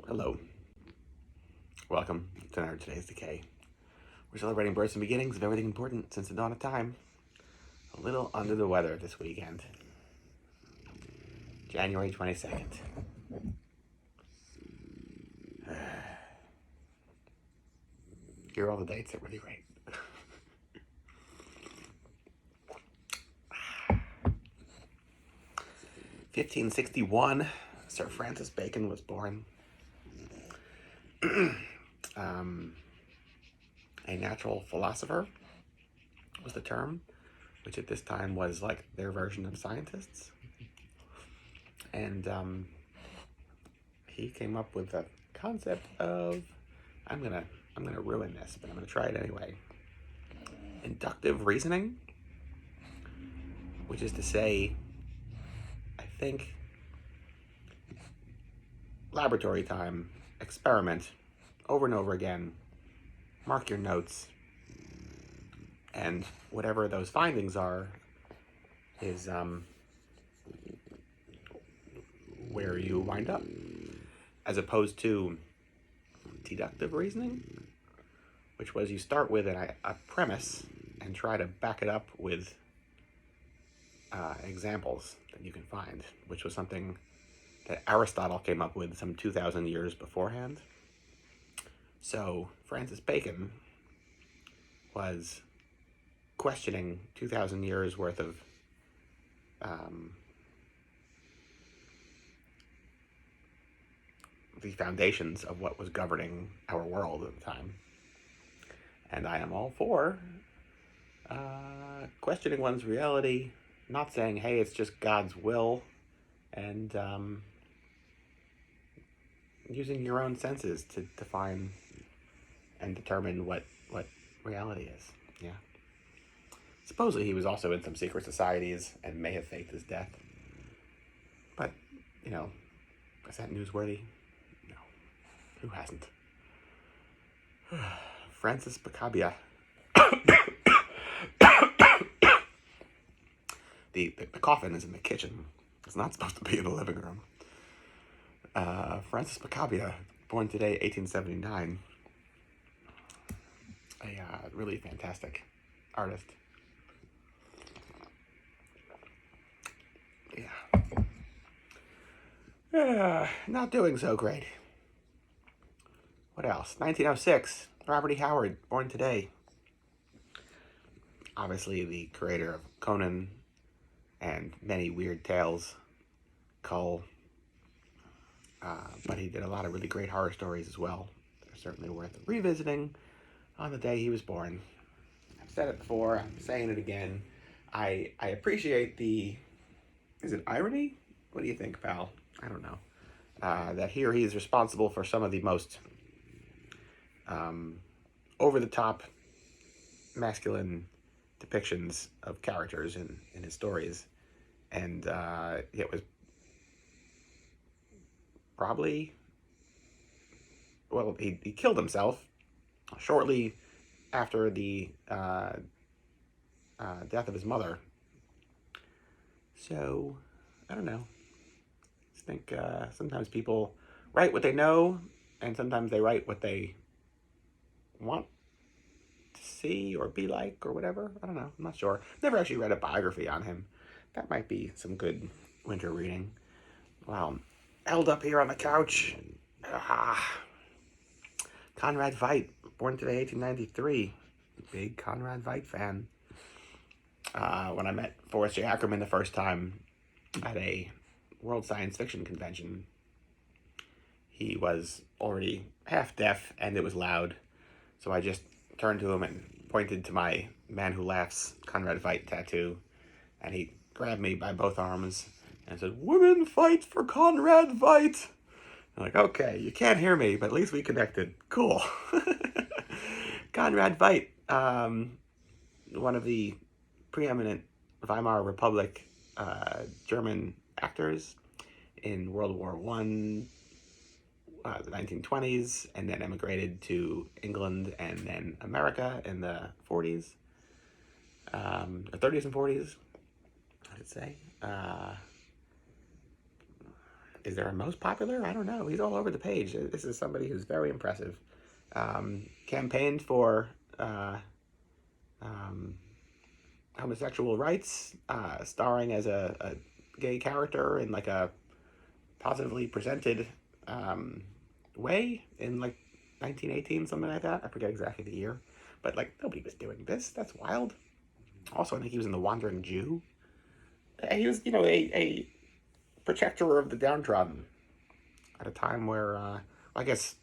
Hello. Welcome to today's Decay. We're celebrating births and beginnings of everything important since the dawn of time. A little under the weather this weekend. January 22nd. Here are all the dates that really right. 1561, Sir Francis Bacon was born. A natural philosopher was the term, which at this time was like their version of scientists. And he came up with the concept of, I'm gonna ruin this, but I'm gonna try it anyway. Inductive reasoning, which is to say, I think, laboratory time, experiment, over and over again, mark your notes, and whatever those findings are is where you wind up, as opposed to deductive reasoning, which was you start with a premise and try to back it up with examples that you can find, which was something that Aristotle came up with some 2,000 years beforehand. So Francis Bacon was questioning 2,000 years worth of the foundations of what was governing our world at the time. And I am all for questioning one's reality, not saying, hey, it's just God's will, and using your own senses to define and determine what reality is. Yeah. Supposedly he was also in some secret societies and may have faked his death. But, is that newsworthy? No. Who hasn't? Francis Picabia. The coffin is in the kitchen. It's not supposed to be in the living room. Francis Picabia, born today, 1879. A really fantastic artist. Yeah. Not doing so great. What else? 1906, Robert E. Howard, born today. Obviously the creator of Conan and many weird tales, Cull. But he did a lot of really great horror stories as well. They're certainly worth revisiting on the day he was born. I've said it before, I'm saying it again. I appreciate the, is it irony? What do you think, pal? I don't know. That here he is responsible for some of the most over-the-top masculine depictions of characters in his stories. And it was probably, well, he killed himself shortly after the death of his mother. So, I don't know. I think sometimes people write what they know, and sometimes they write what they want to see or be like or whatever. I don't know. I'm not sure. Never actually read a biography on him. That might be some good winter reading. Wow. Held up here on the couch. Conrad Veidt, born today, 1893. Big Conrad Veidt fan. When I met Forrest J. Ackerman the first time at a World Science Fiction Convention, he was already half deaf and it was loud. So I just turned to him and pointed to my Man Who Laughs Conrad Veidt tattoo. And he grabbed me by both arms and said, "Women fight for Conrad Veidt." I'm like, okay, you can't hear me, but at least we connected. Cool. Conrad Veidt, one of the preeminent Weimar Republic German actors in World War I, the 1920s, and then emigrated to England and then America in the 40s, the 30s and 40s, I should say. Is there a most popular? I don't know. He's all over the page. This is somebody who's very impressive. Campaigned for homosexual rights, starring as a gay character in like a positively presented way in like 1918, something like that. I forget exactly the year, but like nobody was doing this. That's wild. Also, I think he was in The Wandering Jew. He was, a protector of the downtrodden at a time where, I guess,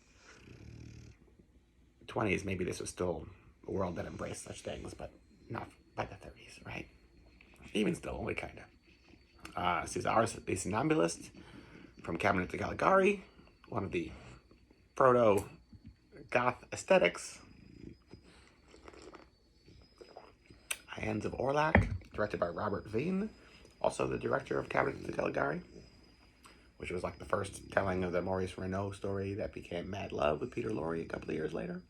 20s, maybe this was still a world that embraced such things, but not by the 30s, right? Even still, only kind of. Cesar the Somnambulist from Cabinet de Caligari, one of the proto-goth aesthetics. Hands of Orlac, directed by Robert Veen, also the director of Cabinet de Caligari, which was like the first telling of the Maurice Renault story that became Mad Love with Peter Lorre a couple of years later.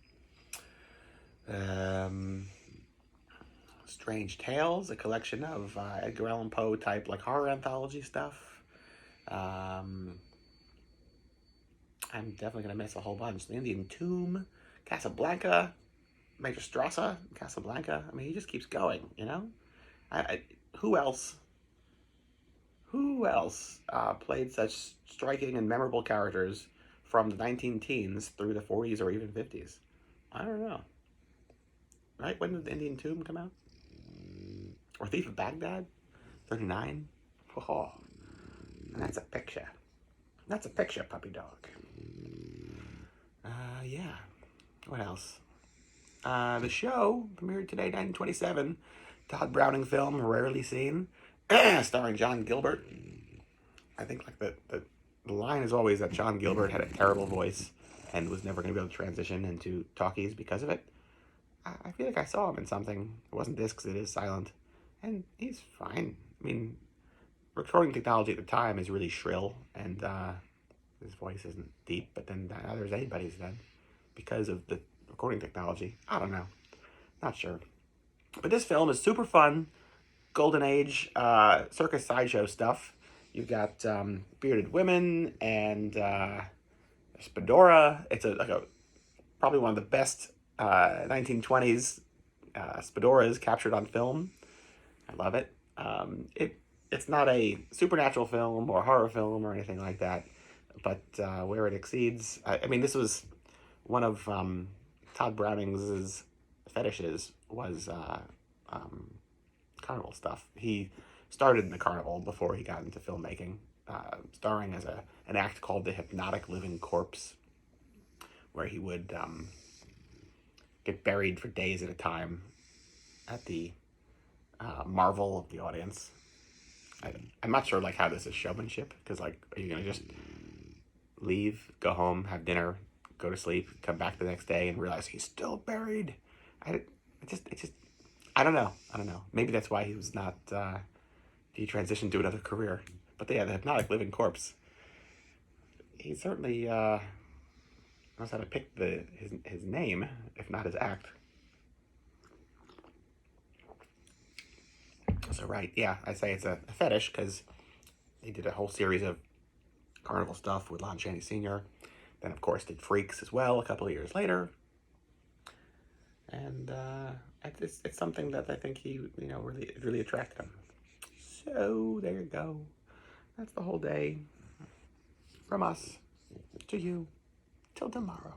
Strange Tales, a collection of Edgar Allan Poe type like horror anthology stuff. I'm definitely going to miss a whole bunch. The Indian Tomb, Casablanca, Major Strasser, Casablanca. I mean, he just keeps going, Who else played such striking and memorable characters from the 19 teens through the 40s or even 50s? I don't know. Right? When did the Indian Tomb come out? Or Thief of Baghdad? 39? Oh, and that's a picture. That's a picture, puppy dog. Yeah. What else? The show premiered today, 1927. Todd Browning film, Rarely Seen, starring John Gilbert. I think like the line is always that John Gilbert had a terrible voice and was never going to be able to transition into talkies because of it. I feel like I saw him in something. It wasn't this because it is silent. And he's fine. I mean, recording technology at the time is really shrill, and his voice isn't deep, but then neither is anybody's then because of the recording technology. I don't know. Not sure. But this film is super fun. Golden Age circus sideshow stuff. You've got bearded women and Spadora. It's probably one of the best 1920s Spadoras captured on film. I love it. It's not a supernatural film or horror film or anything like that, but where it exceeds, I mean, this was one of Todd Browning's fetishes was carnival stuff. He started in the carnival before he got into filmmaking, starring as an act called The Hypnotic Living Corpse, where he would get buried for days at a time at the marvel of the audience. I'm not sure how this is showmanship, because are you gonna just leave, go home, have dinner, go to sleep, come back the next day and realize he's still buried? I don't know. Maybe that's why he was not he transitioned to another career. But yeah, The Hypnotic Living Corpse. He certainly knows how to pick his name, if not his act. So right, yeah, I say it's a fetish because he did a whole series of carnival stuff with Lon Chaney Sr. Then, of course, did Freaks as well a couple of years later. And it's something that I think he, really attracted him. So there you go. That's the whole day. From us to you. Till tomorrow.